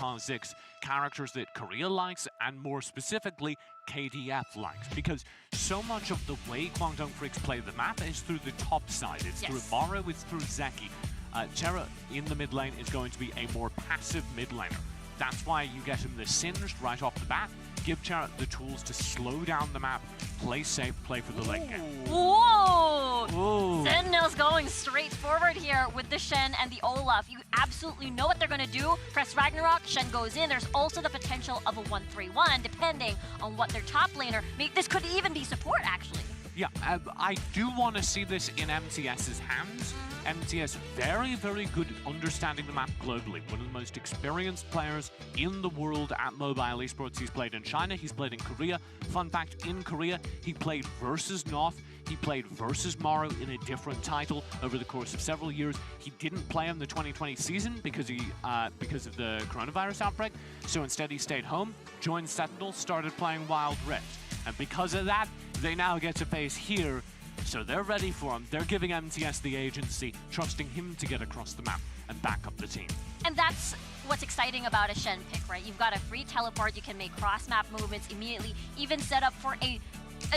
Icon 6 characters that Korea likes, and more specifically, KDF likes. Because so much of the way Kwangdong Freecs play the map is through the top side. It's through Maru, it's through Zeki. Terra in the mid lane is going to be a more passive mid laner. That's why you get him the Singed right off the bat. Give Terra the tools to slow down the map, play safe, play for the late game. Whoa! Ooh. Sentinels going straight forward here with the Shen and the Olaf. You absolutely know what they're going to do. Press Ragnarok, Shen goes in. There's also the potential of a 1-3-1, depending on what their top laner... This could even be support, actually. Yeah, I do want to see this in MTS's hands. MTS very, very good at understanding the map globally. One of the most experienced players in the world at mobile esports. He's played in China, he's played in Korea. Fun fact, in Korea, he played versus North. He played versus Maru in a different title over the course of several years. He didn't play in the 2020 season because of the coronavirus outbreak. So instead he stayed home, joined Sentinels, started playing Wild Rift. And because of that, they now get to face here. So they're ready for him. They're giving MTS the agency, trusting him to get across the map and back up the team. And that's what's exciting about a Shen pick, right? You've got a free teleport, you can make cross-map movements immediately, even set up for a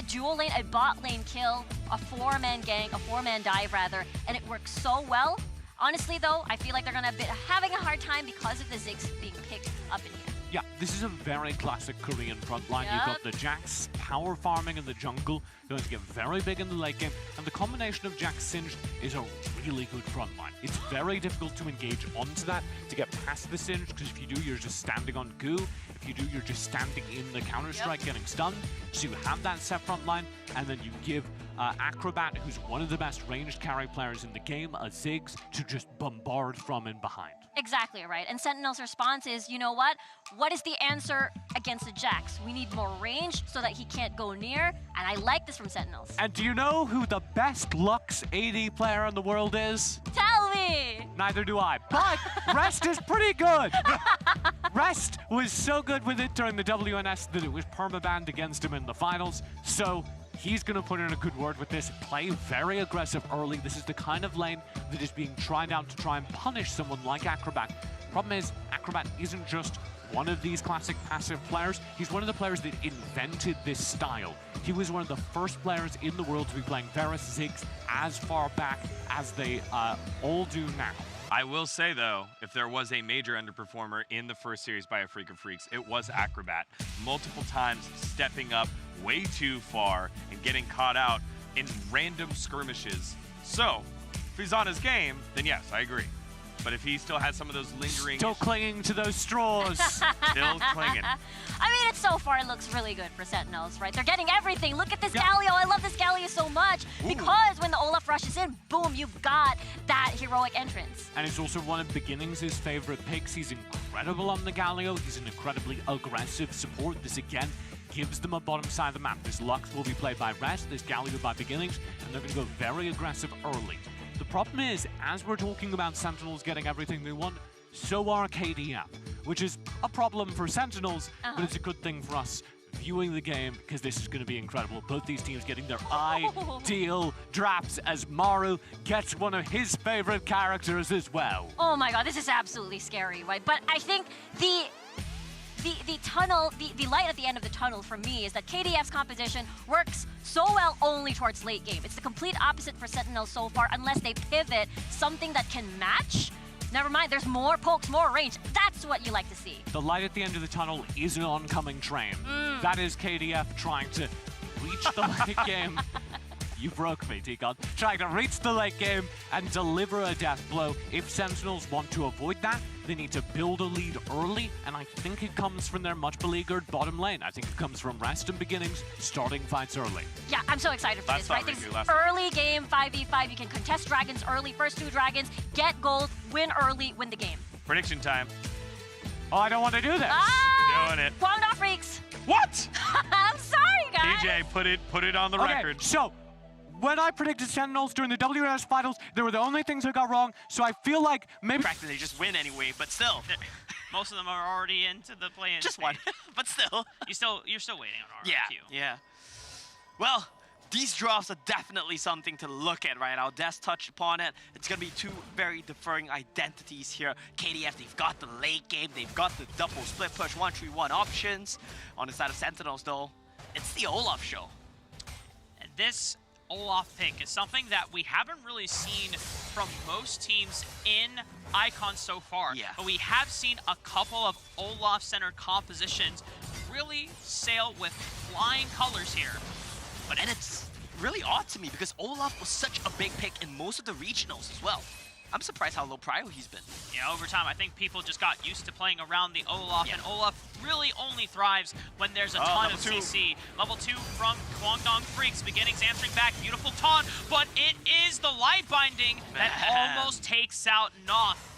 dual lane, a bot lane kill, a 4-man gank, a 4-man dive rather, and it works so well. Honestly though, I feel like they're gonna be having a hard time because of the Ziggs being picked up in here. Yeah, this is a very classic Korean frontline. You've got the Jax power farming in the jungle, going to get very big in the late game, and the combination of Jax Singed is a really good frontline. It's very difficult to engage onto that, to get past the Singed, because if you do, you're just standing on goo. If you do, you're just standing in the counter-strike getting stunned. So you have that set frontline, and then you give Acrobat, who's one of the best ranged carry players in the game, a Ziggs to just bombard from in behind. Exactly right. And Sentinel's response is, you know what? What is the answer against the Jax? We need more range so that he can't go near, and I like this from Sentinels. And do you know who the best Lux AD player in the world is? Tell me! Neither do I, but Rest is pretty good. Rest was so good with it during the WNS that it was permabanned against him in the finals, so he's going to put in a good word with this, play very aggressive early. This is the kind of lane that is being tried out to try and punish someone like Acrobat. Problem is, Acrobat isn't just one of these classic passive players. He's one of the players that invented this style. He was one of the first players in the world to be playing Varus Ziggs as far back as they all do now. I will say, though, if there was a major underperformer in the first series by a Freak of Freaks, it was Acrobat. Multiple times stepping up way too far and getting caught out in random skirmishes. So, if he's on his game, then yes, I agree. But if he still has some of those lingering... Still clinging to those straws. Still clinging. I mean, so far it looks really good for Sentinels, right? They're getting everything. Look at this Galio. I love this Galio so much because when the Olaf rushes in, boom, you've got that heroic entrance. And it's also one of Beginnings' favorite picks. He's incredible on the Galio. He's an incredibly aggressive support. This, again, gives them a bottom side of the map. This Lux will be played by Rest, this Galio by Beginnings, and they're going to go very aggressive early. The problem is, as we're talking about Sentinels getting everything they want, so are KDF, which is a problem for Sentinels, but it's a good thing for us viewing the game, because this is going to be incredible. Both these teams getting their ideal drafts as Maru gets one of his favorite characters as well. Oh my god, this is absolutely scary, right? But I think the tunnel, the light at the end of the tunnel for me is that KDF's composition works so well only towards late game. It's the complete opposite for Sentinels so far, unless they pivot something that can match. Never mind, there's more pokes, more range. That's what you like to see. The light at the end of the tunnel is an oncoming train. That is KDF trying to reach the late game. You broke me, T-God. Trying to reach the late game and deliver a death blow. If Sentinels want to avoid that, they need to build a lead early, and I think it comes from their much beleaguered bottom lane. I think it comes from Rest and Beginnings starting fights early. Yeah, I'm so excited for this, right? This early game 5v5, you can contest dragons early, first 2 dragons, get gold, win early, win the game. Prediction time. Oh, I don't want to do this. Doing it. Kwangdong Freecs. What? I'm sorry, guys. DJ, put it on the record. So, when I predicted Sentinels during the WNS finals, they were the only things I got wrong, so I feel like maybe... Practically they just win anyway, but still. Most of them are already into the play-in. Just one. But still. You're still waiting on our Yeah. Yeah. Well, these drafts are definitely something to look at right now. Des touched upon it. It's going to be two very differing identities here. KDF, they've got the late game. They've got the double split push 1-3-1 options. On the side of Sentinels, though, it's the Olaf show. And this Olaf pick is something that we haven't really seen from most teams in Icon so far. Yeah. But we have seen a couple of Olaf-centered compositions really sail with flying colors here. And it's really odd to me because Olaf was such a big pick in most of the regionals as well. I'm surprised how low prio he's been. Yeah, over time, I think people just got used to playing around the Olaf, and Olaf really only thrives when there's a ton of CC. Level 2 from Kwangdong Freecs, Beginnings answering back, beautiful taunt, but it is the light binding that almost takes out Noth.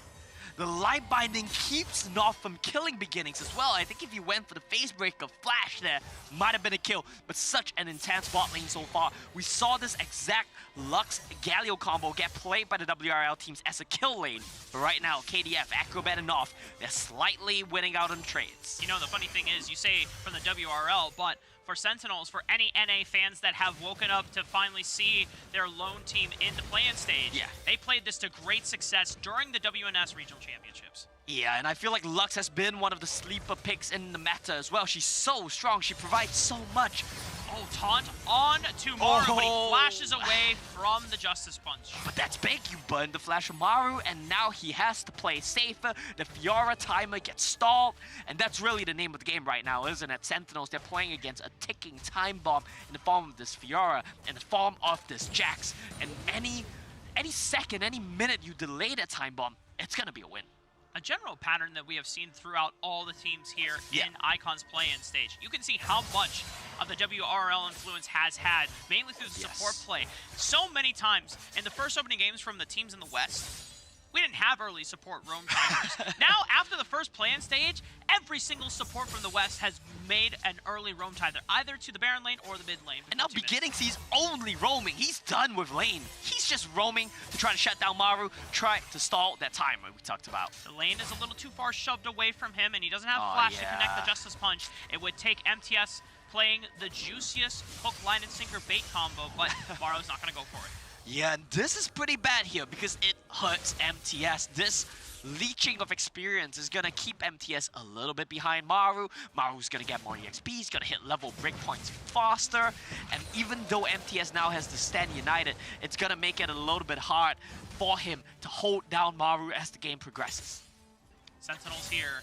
The light binding keeps Noth from killing Beginnings as well. I think if you went for the phase break of Flash there, might have been a kill, but such an intense bot lane so far. We saw this exact Lux Galio combo get played by the WRL teams as a kill lane. But right now, KDF, Acrobat and Noth, they're slightly winning out on trades. You know, the funny thing is, you say from the WRL, but for Sentinels, for any NA fans that have woken up to finally see their lone team in the play-in stage, they played this to great success during the WNS Regional Championships. Yeah, and I feel like Lux has been one of the sleeper picks in the meta as well. She's so strong, she provides so much. Oh, taunt on to Maru, but he flashes away from the Justice Punch. But that's big, you burned the flash of Maru, and now he has to play safer. The Fiora timer gets stalled, and that's really the name of the game right now, isn't it? Sentinels, they're playing against a ticking time bomb in the form of this Fiora, in the form of this Jax, and any second, any minute you delay that time bomb, it's gonna be a win. A general pattern that we have seen throughout all the teams here in Icon's play-in stage. You can see how much of the WRL influence has had, mainly through the support play. So many times in the first opening games from the teams in the West, we didn't have early support roam timers. Now, after the first play-in stage, every single support from the West has made an early roam timer, either to the Baron lane or the mid lane. And now Beginnings, he's only roaming. He's done with lane. He's just roaming to try to shut down Maru, try to stall that timer we talked about. The lane is a little too far shoved away from him, and he doesn't have flash to connect the Justice Punch. It would take MTS playing the juiciest hook, line, and sinker bait combo, but Maru's not going to go for it. Yeah, and this is pretty bad here because it hurts MTS. This leeching of experience is going to keep MTS a little bit behind Maru. Maru's going to get more EXP, he's going to hit level breakpoints faster. And even though MTS now has the Stand United, it's going to make it a little bit hard for him to hold down Maru as the game progresses. Sentinels here.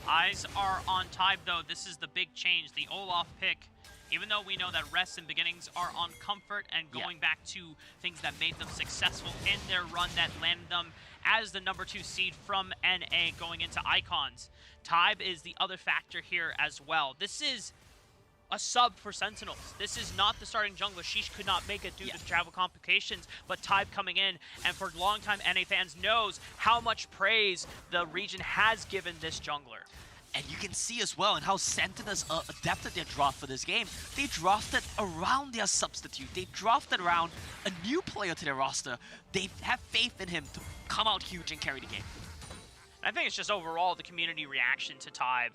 Eyes are on Tybe though. This is the big change, the Olaf pick. Even though we know that Rest and Beginnings are on comfort and going back to things that made them successful in their run that landed them as the number 2 seed from NA going into Icons. Tybe is the other factor here as well. This is a sub for Sentinels. This is not the starting jungler. Sheesh could not make it due to travel complications, but Tybe coming in, and for longtime NA fans knows how much praise the region has given this jungler. And you can see as well in how Sentinels adapted their draft for this game. They drafted around their substitute. They drafted around a new player to their roster. They have faith in him to come out huge and carry the game. I think it's just overall the community reaction to Tybe.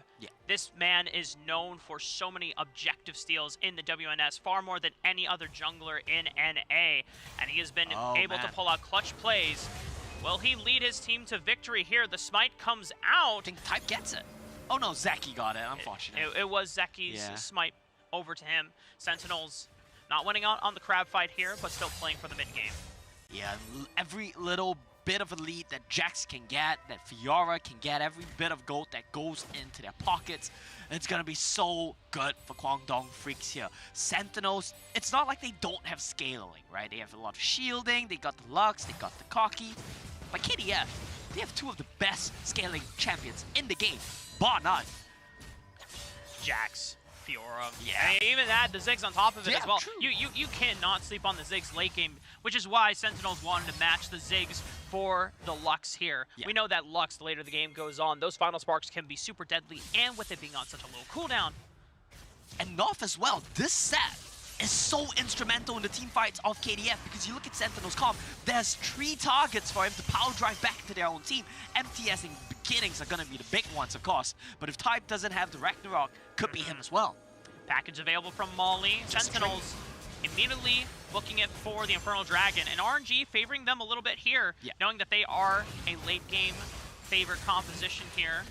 This man is known for so many objective steals in the WNS, far more than any other jungler in NA. And he has been able to pull out clutch plays. Will he lead his team to victory here? The smite comes out. I think Tybe gets it. Oh no, Zeki got it, unfortunate. It was Zeki's smite over to him. Sentinels not winning out on the crab fight here, but still playing for the mid game. Yeah, every little bit of a lead that Jax can get, that Fiora can get, every bit of gold that goes into their pockets, it's gonna be so good for Kwangdong Freecs here. Sentinels, it's not like they don't have scaling, right? They have a lot of shielding, they got the Lux, they got the Cocky. But KDF, they have two of the best scaling champions in the game. Bar none. Jax, Fiora. I mean, even that, the Ziggs on top of it as well. You cannot sleep on the Ziggs late game, which is why Sentinels wanted to match the Ziggs for the Lux here. We know that Lux, the later the game goes on, those final sparks can be super deadly, and with it being on such a low cooldown. And Noth as well, this set is so instrumental in the team fights of KDF because you look at Sentinels comp, there's 3 targets for him to power drive back to their own team. MTS and Beginnings are gonna be the big ones, of course, but if Tybe doesn't have the Ragnarok, could be him as well. Package available from Molly. Sentinels immediately booking it for the Infernal Dragon. And RNG favoring them a little bit here, knowing that they are a late game favored composition here.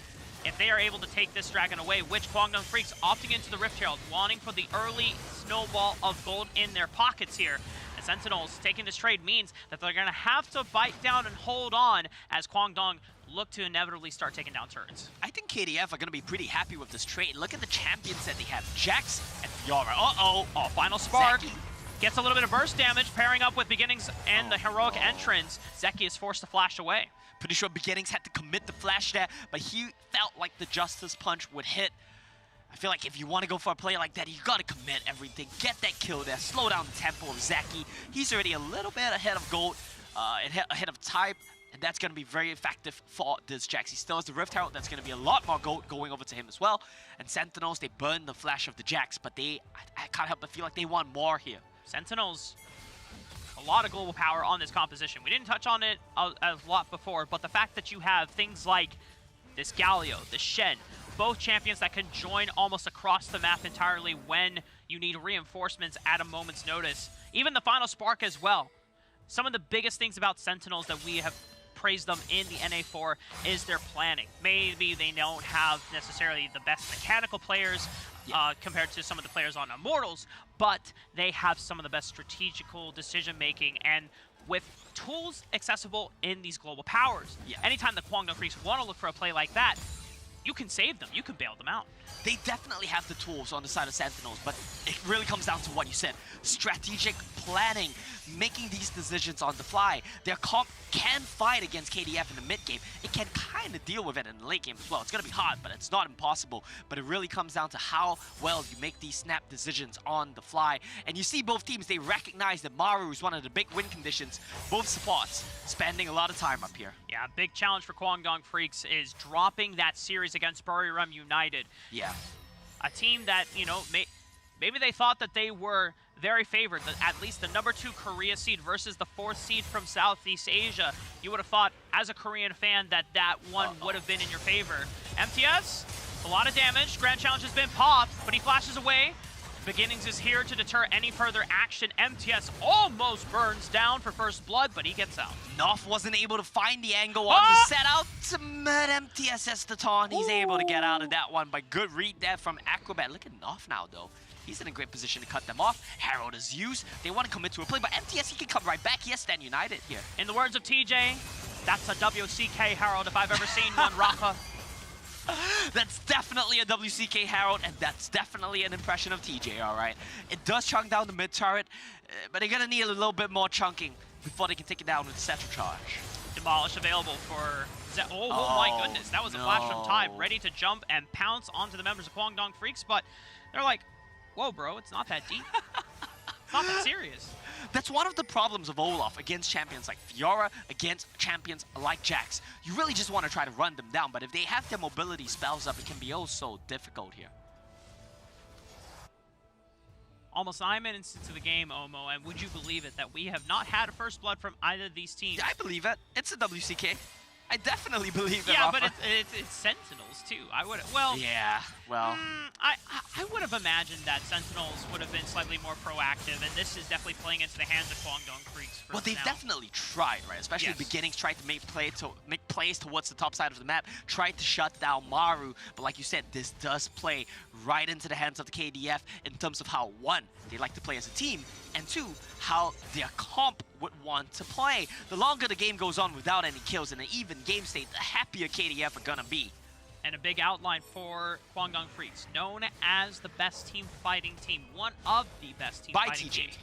If they are able to take this dragon away, which Kwangdong Freecs opting into the Rift Herald, wanting for the early snowball of gold in their pockets here. And Sentinels taking this trade means that they're going to have to bite down and hold on as Kwangdong look to inevitably start taking down turrets. I think KDF are going to be pretty happy with this trade. Look at the champions that they have. Jax and Fiora. Uh-oh. Oh, final spark. Zeki. Gets a little bit of burst damage, pairing up with Beginnings and the heroic entrance. Zeki is forced to flash away. Pretty sure Beginnings had to commit the flash there, but he felt like the Justice Punch would hit. I feel like if you want to go for a play like that, you got to commit everything. Get that kill there. Slow down the tempo of Zeki. He's already a little bit ahead of Gold, ahead of Type, and that's going to be very effective for this Jax. He still has the Rift Herald. That's going to be a lot more Gold going over to him as well. And Sentinels, they burn the flash of the Jax, but I can't help but feel like they want more here. Sentinels, a lot of global power on this composition. We didn't touch on it a lot before, but the fact that you have things like this Galio, the Shen, both champions that can join almost across the map entirely when you need reinforcements at a moment's notice. Even the final spark as well. Some of the biggest things about Sentinels that we have praised them in the NA4 is their planning. Maybe they don't have necessarily the best mechanical players compared to some of the players on Immortals, but they have some of the best strategical decision-making, and with tools accessible in these global powers. Anytime the Kwangdong Freecs want to look for a play like that, you can save them, you can bail them out. They definitely have the tools on the side of Sentinels, but it really comes down to what you said. Strategic planning, making these decisions on the fly. Their comp can fight against KDF in the mid game. It can kind of deal with it in the late game as well. It's going to be hard, but it's not impossible. But it really comes down to how well you make these snap decisions on the fly. And you see both teams, they recognize that Maru is one of the big win conditions. Both supports spending a lot of time up here. Yeah, big challenge for Kwangdong Freecs is dropping that series against Buriram United. Yeah. A team that, you know, maybe they thought that they were very favored, at least the #2 Korea seed versus the 4th seed from Southeast Asia. You would have thought, as a Korean fan, that one would have been in your favor. MTS, a lot of damage. Grand Challenge has been popped, but he flashes away. Beginnings is here to deter any further action. MTS almost burns down for first blood, but he gets out. Noff wasn't able to find the angle on the set out to met MTSS the taunt. He's able to get out of that one, but good read there from Acrobat. Look at Noff now, though. He's in a great position to cut them off. Herald is used. They want to commit to a play, but MTS, he can come right back. He has Stand United here. In the words of TJ, that's a WCK Herald if I've ever seen one, Rafa. That's definitely a WCK Herald, and that's definitely an impression of TJ, all right? It does chunk down the mid turret, but they're going to need a little bit more chunking before they can take it down with the Central Charge. Demolish available for... Oh my goodness, that was a flash from Tide, ready to jump and pounce onto the members of Kwangdong Freecs, but they're like, whoa, bro, it's not that deep. It's not that serious. That's one of the problems of Olaf against champions like Fiora, against champions like Jax. You really just want to try to run them down, but if they have their mobility spells up, it can be oh so difficult here. Almost 9 minutes into the game, Omo, and would you believe it that we have not had a first blood from either of these teams? Yeah, I believe it. It's a WCK. I definitely believe it. Yeah, Rafa. but it's Sentinels too. I would Yeah, well. I would have imagined that Sentinels would have been slightly more proactive, and this is definitely playing into the hands of Kwangdong Freecs. Well, they've definitely tried, right? Especially Beginnings tried to make plays towards the top side of the map, tried to shut down Maru, but like you said, this does play right into the hands of the KDF in terms of how, one, they like to play as a team, and two, how their comp would want to play. The longer the game goes on without any kills in an even game state, the happier KDF are gonna be. And a big outline for Kwangdong Freecs, known as the best team fighting team, one of the best team fighting teams.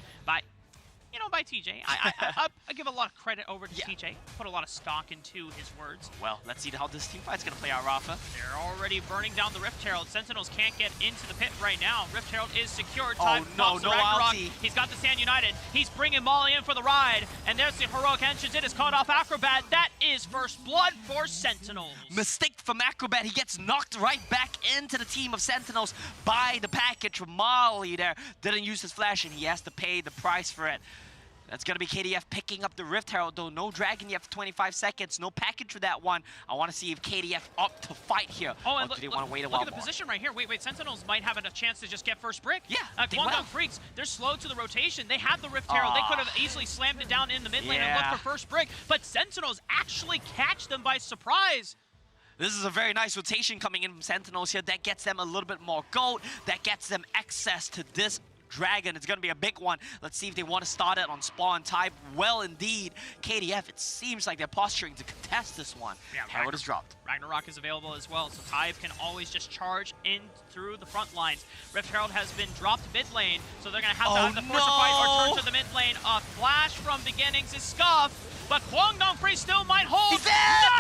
By TJ. I give a lot of credit over to TJ. Put a lot of stock into his words. Well, let's see how this team fight's gonna play out, Rafa. They're already burning down the Rift Herald. Sentinels can't get into the pit right now. Rift Herald is secured. Oh no, no ulti. He's got the Stand United. He's bringing Molly in for the ride. And there's the heroic entrance. It is caught off Acrobat. That is first blood for Sentinels. Mistake from Acrobat. He gets knocked right back into the team of Sentinels by the package from Molly there. Didn't use his flash, and he has to pay the price for it. That's going to be KDF picking up the Rift Herald, though. No Dragon yet for 25 seconds. No package for that one. I want to see if KDF opt to fight here. Oh, or and do they want to wait a look while at the more? position right here. Wait, Sentinels might have a chance to just get first brick. Yeah, they Kwangdong will. Freecs, they're slow to the rotation. They had the Rift Herald. They could have easily slammed it down in the mid lane and looked for first brick, but Sentinels actually catch them by surprise. This is a very nice rotation coming in from Sentinels here. That gets them a little bit more gold. That gets them access to this Dragon. It's going to be a big one. Let's see if they want to start it on spawn type. Well, indeed, KDF, it seems like they're posturing to contest this one. Yeah, Herald is dropped. Ragnarok is available as well, so Tyve can always just charge in through the front lines. Rift Herald has been dropped mid lane, so they're going to have to force a fight or turn to the mid lane. A flash from Beginnings is scuffed, but Kwangdong Freecs still might hold.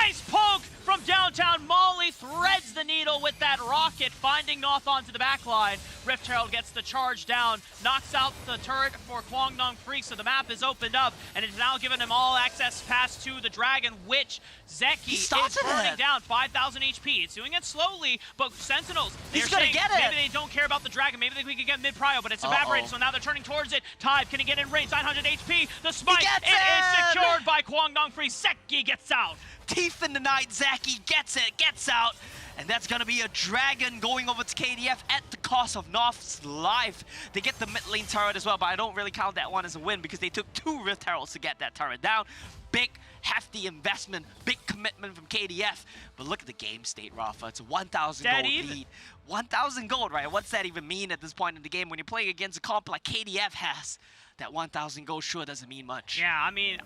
Nice poke from downtown. Molly threads the needle with that rocket, finding Noth onto the back line. Rift Herald gets the charge down, knocks out the turret for Kwangdong Freecs, so the map is opened up, and it's now given him all access pass to the Dragon, which Zeki is burning down. 5,000 HP. It's doing it slowly, but Sentinels, he's gonna get it. Maybe they don't care about the Dragon. Maybe we can get mid-prio, but it's evaporated, so now they're turning towards it. Tyve, can he get in range? 900 HP. The smite, it is secured by Kwangdong Freecs. Zeki gets out. Teeth in the night, Zaki gets it, gets out. And that's going to be a Dragon going over to KDF at the cost of Noth's life. They get the mid lane turret as well, but I don't really count that one as a win because they took 2 Rift Heralds to get that turret down. Big, hefty investment, big commitment from KDF. But look at the game state, Rafa. It's a 1,000 gold lead. 1,000 gold, right? What's that even mean at this point in the game? When you're playing against a comp like KDF has, that 1,000 gold sure doesn't mean much. Yeah, I mean,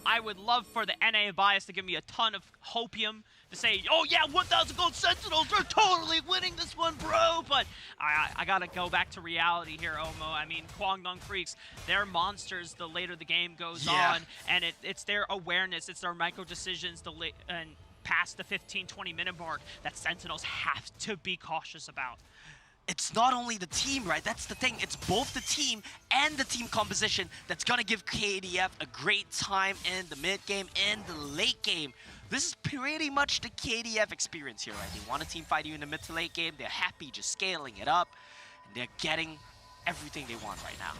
I would love for the NA bias to give me a ton of hopium to say, oh yeah, 1,000 gold Sentinels are totally winning this one, bro. But I gotta go back to reality here, Omo. I mean, Kwangdong Freecs, they're monsters the later the game goes on, and it's their awareness, it's their micro decisions, and past the 15-20 minute mark that Sentinels have to be cautious about. It's not only the team, right? That's the thing. It's both the team and the team composition that's going to give KDF a great time in the mid game and the late game. This is pretty much the KDF experience here, right? They want a team fight you in the mid to late game. They're happy just scaling it up. And they're getting everything they want right now.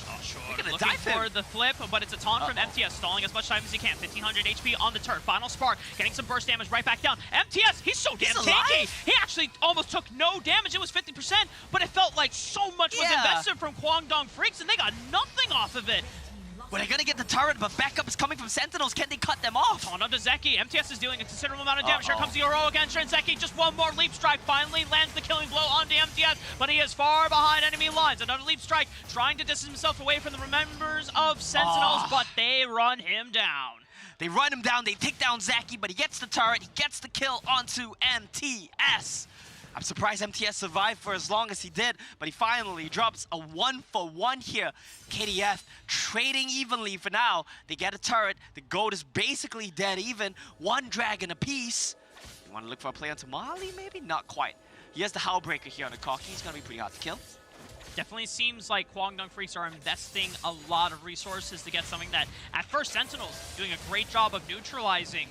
Oh, sure. Looking for the flip, but it's a taunt from MTS, stalling as much time as he can. 1,500 HP on the turret. Final spark, getting some burst damage right back down. MTS, he's so damn tanky. He actually almost took no damage. It was 50%, but it felt like so much was invested from Kwangdong Freecs, and they got nothing off of it. Well, they're gonna get the turret, but backup is coming from Sentinels. Can they cut them off? Taunt onto Zeki. MTS is doing a considerable amount of damage. Here comes the heroic entrance. Zeki, just one more leap strike. Finally lands the killing blow onto MTS, but he is far behind enemy lines. Another leap strike, trying to distance himself away from the members of Sentinels, but they run him down. They run him down. They take down Zeki, but he gets the turret. He gets the kill onto MTS. I'm surprised MTS survived for as long as he did, but he finally drops a 1-for-1 here. KDF trading evenly for now. They get a turret. The gold is basically dead even. 1 Dragon apiece. You want to look for a play onto Mali, maybe? Not quite. He has the Howlbreaker here on the Cocky. He's going to be pretty hard to kill. Definitely seems like Kwangdong Freecs are investing a lot of resources to get something that, at first, Sentinels doing a great job of neutralizing,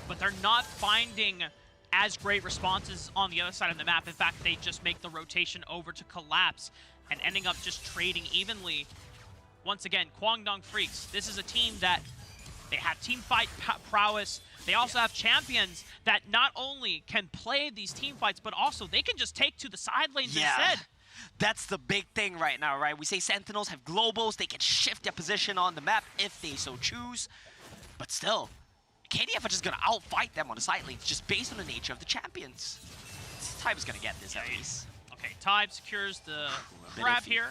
but they're not finding as great responses on the other side of the map. In fact, they just make the rotation over to collapse and ending up just trading evenly. Once again, Kwangdong Freecs, this is a team that they have team fight prowess. They also have champions that not only can play these team fights, but also they can just take to the side lanes instead. That's the big thing right now, right? We say Sentinels have globals. They can shift their position on the map if they so choose. But still, KDF are just going to outfight them on the side lanes just based on the nature of the champions. Tyve is going to get this at least. Okay, Tyve secures the grab here,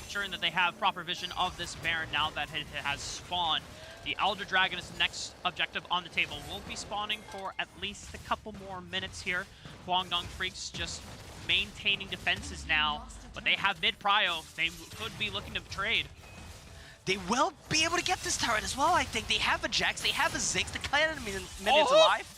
ensuring that they have proper vision of this Baron now that it has spawned. The Elder Dragon is the next objective on the table. We'll be spawning for at least a couple more minutes here. Kwangdong Freecs just maintaining defenses now, but they have mid-prio. They could be looking to trade. They will be able to get this turret as well, I think. They have a Jax, they have a Ziggs, the clan minions alive.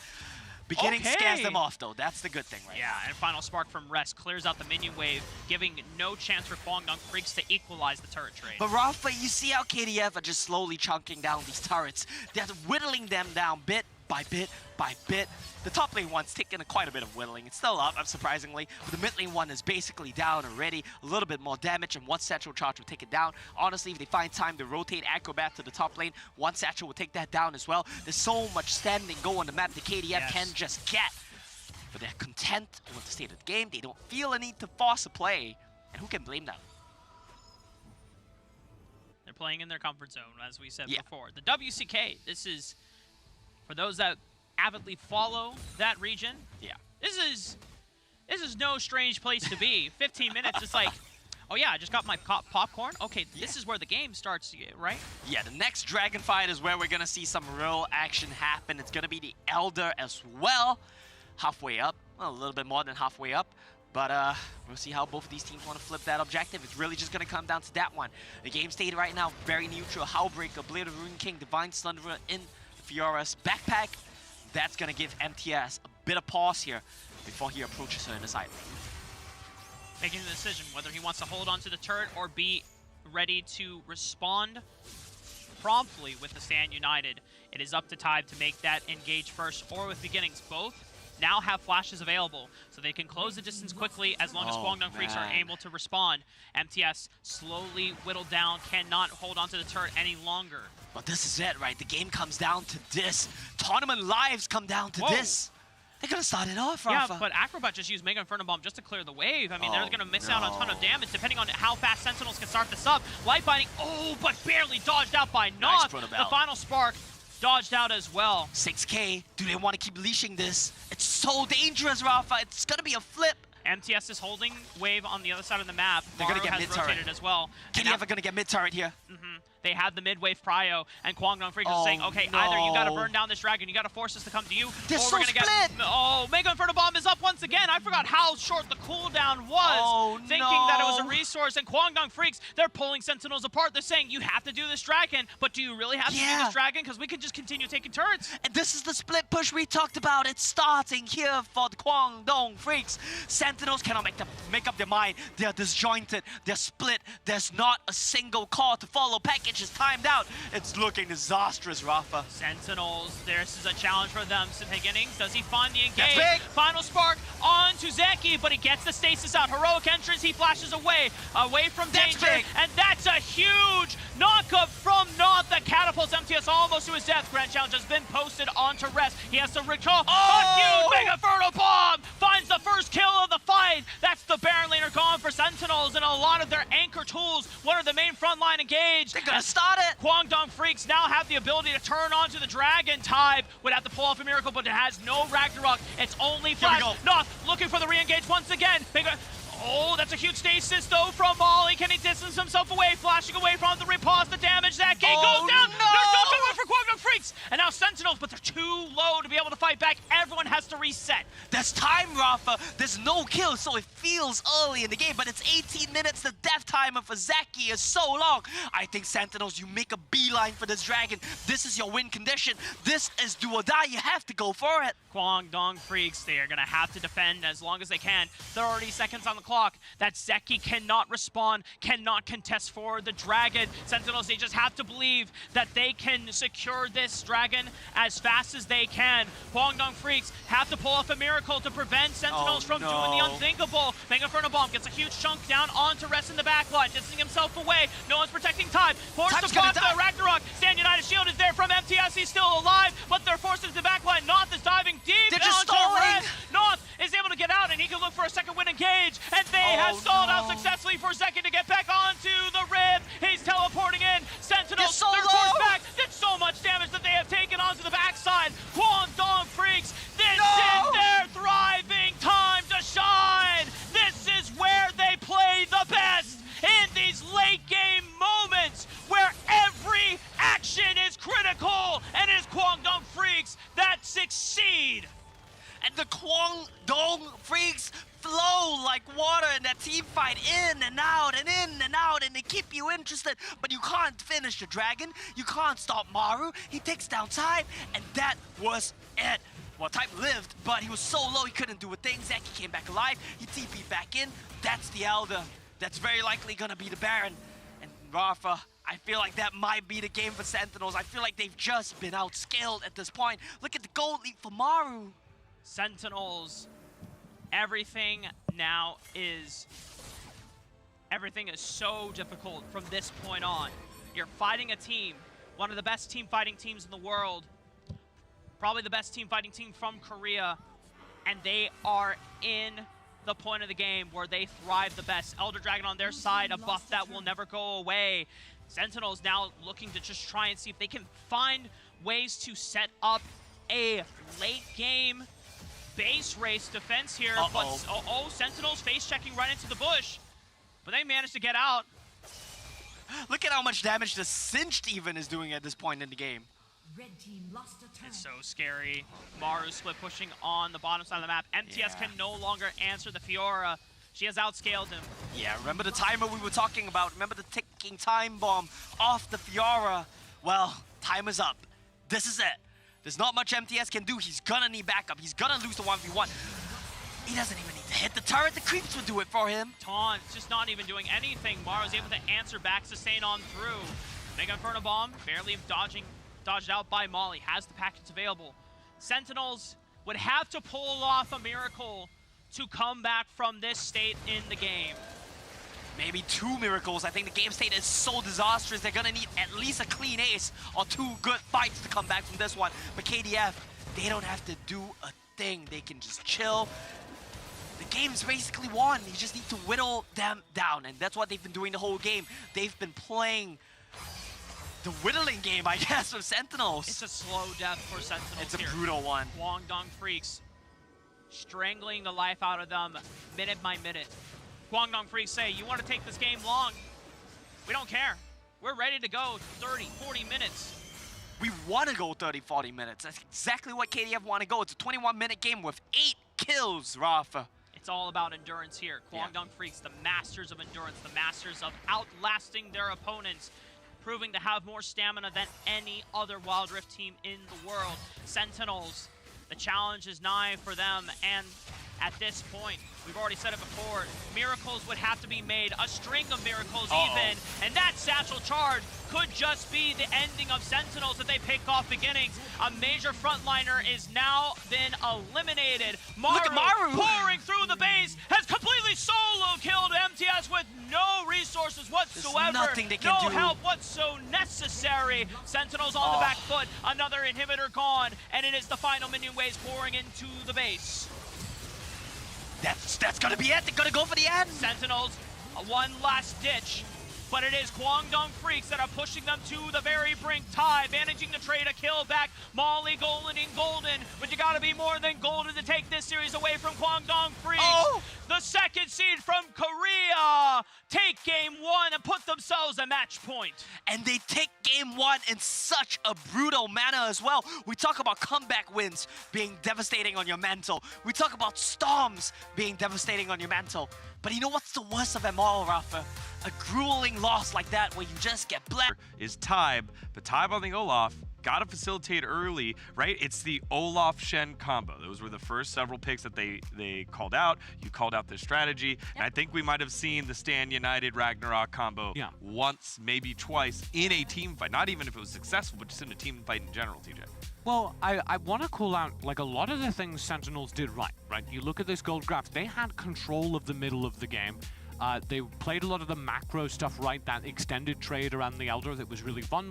Beginning scares them off, though. That's the good thing right now. And final spark from Rest clears out the minion wave, giving no chance for Kwangdong Freecs to equalize the turret trade. But Rafa, you see how KDF are just slowly chunking down these turrets. They're whittling them down bit by bit by bit. The top lane one's taking quite a bit of whittling. It's still up, surprisingly, but the mid lane one is basically down already. A little bit more damage, and one satchel charge will take it down. Honestly, if they find time to rotate Acrobat to the top lane, one satchel will take that down as well. There's so much standing go on the map the KDF can just get. But they're content with the state of the game. They don't feel a need to force a play. And who can blame them? They're playing in their comfort zone, as we said before. The WCK, this is, for those that avidly follow that region, this is no strange place to be. 15 minutes, it's like, oh yeah, I just got my popcorn. Okay, this is where the game starts, right? Yeah, the next dragon fight is where we're gonna see some real action happen. It's gonna be the Elder as well. Halfway up, well, a little bit more than halfway up. But we'll see how both of these teams want to flip that objective. It's really just going to come down to that one. The game state right now, very neutral. Howlbreaker, Blade of Rune King, Divine Slanderer in Fiora's backpack. That's going to give MTS a bit of pause here before he approaches her in the side lane. Making the decision whether he wants to hold on to the turret or be ready to respond promptly with the Stand United. It is up to Tide to make that engage first or with Beginnings. Both now have flashes available, so they can close the distance quickly as long as Kwangdong Freecs are able to respond. MTS slowly whittled down, cannot hold onto the turret any longer. But this is it, right? The game comes down to this. Tournament lives come down to this. They're gonna start it off, Rafa. Yeah, but Acrobat just used Mega Inferno Bomb just to clear the wave. I mean, they're gonna miss out on a ton of damage depending on how fast Sentinels can start this up. Light Binding, but barely dodged out by Noth. The final spark dodged out as well. 6K, do they want to keep leashing this? It's so dangerous, Rafa. It's gonna be a flip. MTS is holding wave on the other side of the map. They're gonna get mid-turret as well. KDF are gonna get mid-turret here. They have the mid-wave prio, and Kwangdong Freecs is saying, okay, either you gotta burn down this dragon, you gotta force us to come to you, they're or so we're gonna get... Mega Inferno Bomb is up once again. I forgot how short the cooldown was. Thinking that it was a resource, and Kwangdong Freecs, they're pulling Sentinels apart. They're saying, you have to do this dragon, but do you really have to do this dragon? Because we can just continue taking turrets. And this is the split push we talked about. It's starting here for the Kwangdong Freecs. Sentinels cannot make up their mind. They're disjointed. They're split. There's not a single call to follow. Package is timed out. It's looking disastrous, Rafa. Sentinels, this is a challenge for them. Beginnings, does he find the engage? Final spark onto Zeki, but he gets the stasis out. Heroic entrance, he flashes away from danger. And that's a huge knockup from Noth that catapults MTS almost to his death. Grand challenge has been posted onto rest. He has to recall. A huge Mega Inferno Bomb finds the first kill of the fight. That's the Baron laner gone for Sentinels, and a lot of their anchor tools. One of the main frontline engaged. They're gonna start it. Kwangdong Freecs now have the ability to turn onto the dragon. Tide would have to pull off a miracle, but it has no Ragnarok. It's only flash. Noth looking for the re-engage once again. That's a huge stasis though from Molly. Can he distance himself away? Flashing away from the repause, the damage. That gate goes down. There's no cover for Kwangdong Freecs. And now Sentinels, but they're too low to be able to fight back. Everyone has to reset. There's time, Rafa. There's no kill, so it feels early in the game, but it's 18 minutes. The death timer for Zeki is so long. I think Sentinels, you make a beeline for this dragon. This is your win condition. This is do or die. You have to go for it. Kwangdong Freecs, they are going to have to defend as long as they can. 30 seconds on the clock. That Zeki cannot respond, cannot contest for the dragon. Sentinels, they just have to believe that they can secure this dragon as fast as they can. Kwangdong Freecs have to pull off a miracle to prevent Sentinels from doing the unthinkable. Mega Inferno Bomb gets a huge chunk down onto rest in the backline, distancing himself away. No one's protecting Tide. Forced to block the Ragnarok. Stand United shield is there from MTS. He's still alive, but they're forced into the backline. Noth is diving deep. They're just stalling. Noth is able to get out, and he can look for a second win engage. And they have stalled out successfully for a second to get back onto the rib. He's teleporting in. Sentinels, they're forced back. Did so much damage that they have taken onto the backside. Kwangdong Freecs, this is their thriving time to shine. This is where they play the best. In these late game moments where every action is critical, and it is Kwangdong Freecs that succeed. And the Kwangdong Freecs flow like water in that team fight, in and out and in and out, and they keep you interested, but you can't finish the dragon. You can't stop Maru. He takes down Tide, and that was it. Well, Tide lived, but he was so low he couldn't do a thing. Zeki came back alive. He TP'd back in. That's the Elder. That's very likely gonna be the Baron. And Rafa, I feel like that might be the game for Sentinels. I feel like they've just been outscaled at this point. Look at the gold lead for Maru. Sentinels, everything is so difficult from this point on. You're fighting a team, one of the best team fighting teams in the world, probably the best team fighting team from Korea, and they are in the point of the game where they thrive the best. Elder Dragon on their side, a buff that will never go away. Sentinels now looking to just try and see if they can find ways to set up a late game base race defense here. But Sentinels face checking right into the bush, but they managed to get out. Look at how much damage the Singed even is doing at this point in the game. Red team lost a turn. It's so scary. Maru split pushing on the bottom side of the map. MTS can no longer answer the Fiora. She has outscaled him. Yeah, remember the timer we were talking about? Remember the ticking time bomb off the Fiora? Well, time is up. This is it. There's not much MTS can do. He's gonna need backup. He's gonna lose the 1v1. He doesn't even need to hit the turret. The creeps will do it for him. Taunt, just not even doing anything. Maru's able to answer back, sustain on through. Mega Inferno Bomb, barely dodged out by Molly. Has the packets available. Sentinels would have to pull off a miracle to come back from this state in the game. Maybe 2 miracles. I think the game state is so disastrous. They're gonna need at least a clean ace or 2 good fights to come back from this one. But KDF, they don't have to do a thing. They can just chill. The game's basically won. You just need to whittle them down, and that's what they've been doing the whole game. They've been playing the whittling game, I guess, with Sentinels. It's a slow death for Sentinels. It's a here. brutal one. Kwangdong Freecs strangling the life out of them minute by minute. Kwangdong Freecs say, you want to take this game long? We don't care. We're ready to go 30, 40 minutes. We want to go 30, 40 minutes. That's exactly what KDF want to go. It's a 21-minute game with 8 kills, Rafa. It's all about endurance here. Kwangdong Freecs, the masters of endurance, the masters of outlasting their opponents, proving to have more stamina than any other Wild Rift team in the world. Sentinels, the challenge is nigh for them, and at this point, we've already said it before, miracles would have to be made, a string of miracles even, and that satchel charge could just be the ending of Sentinels if they pick off beginnings. A major frontliner is now been eliminated. Maru, pouring through the base, has completely solo killed MTS with no resources whatsoever. There's nothing they can no do. help whatso necessary. Sentinels on the back foot, another inhibitor gone, and it is the final minion waves pouring into the base. That's gonna be it. They're gonna go for the end. Sentinels, one last ditch, but it is Kwangdong Freecs that are pushing them to the very brink. Ty managing to trade a kill back. Molly golden and golden, but you gotta be more than golden to take this series away from Kwangdong Freecs. The second seed from Korea take game 1 and put themselves a match point. And they take game 1 in such a brutal manner as well. We talk about comeback wins being devastating on your mental. We talk about storms being devastating on your mental. But you know what's the worst of them all, Rafa? A grueling loss like that where you just get black. Is Tybe, but Tybe on the Olaf got to facilitate early, right? It's the Olaf-Shen combo. Those were the first several picks that they called out. You called out their strategy. And I think we might have seen the Stan United Ragnarok combo once, maybe twice in a team fight. Not even if it was successful, but just in a team fight in general, TJ. Well, I want to call out, like, a lot of the things Sentinels did right? You look at this gold graph, they had control of the middle of the game. They played a lot of the macro stuff right, that extended trade around the Elder that was really fun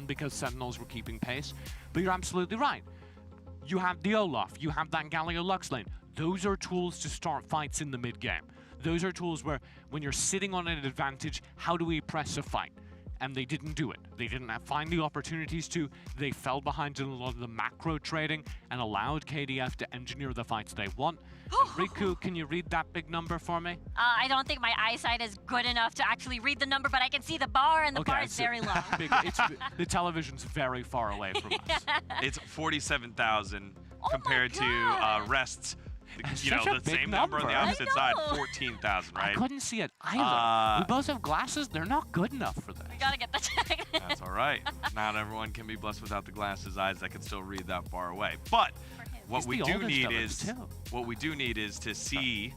because Sentinels were keeping pace. But you're absolutely right. You have the Olaf, you have that Galio Lux lane. Those are tools to start fights in the mid-game. Those are tools where, when you're sitting on an advantage, how do we press a fight? And they didn't do it. They didn't find the opportunities to. They fell behind in a lot of the macro trading and allowed KDF to engineer the fights they want. Riku, can you read that big number for me? I don't think my eyesight is good enough to actually read the number, but I can see the bar, and the bar is very low. The television's very far away from us. It's 47,000 compared to Rest's. You know, Such a the big same number on the I opposite side, know. 14,000, right? I couldn't see it either. We both have glasses. They're not good enough for this. We gotta get that checked. That's all right. Not everyone can be blessed without the glasses eyes that can still read that far away. But what He's we the do oldest need of us, is too. what we do need is to see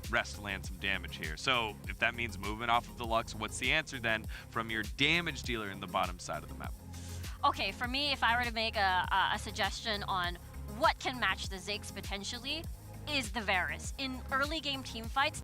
Rest land some damage here. So if that means moving off of the Lux, what's the answer then from your damage dealer in the bottom side of the map? Okay, for me, if I were to make a suggestion on what can match the Ziggs potentially, is the Varus. In early game team fights,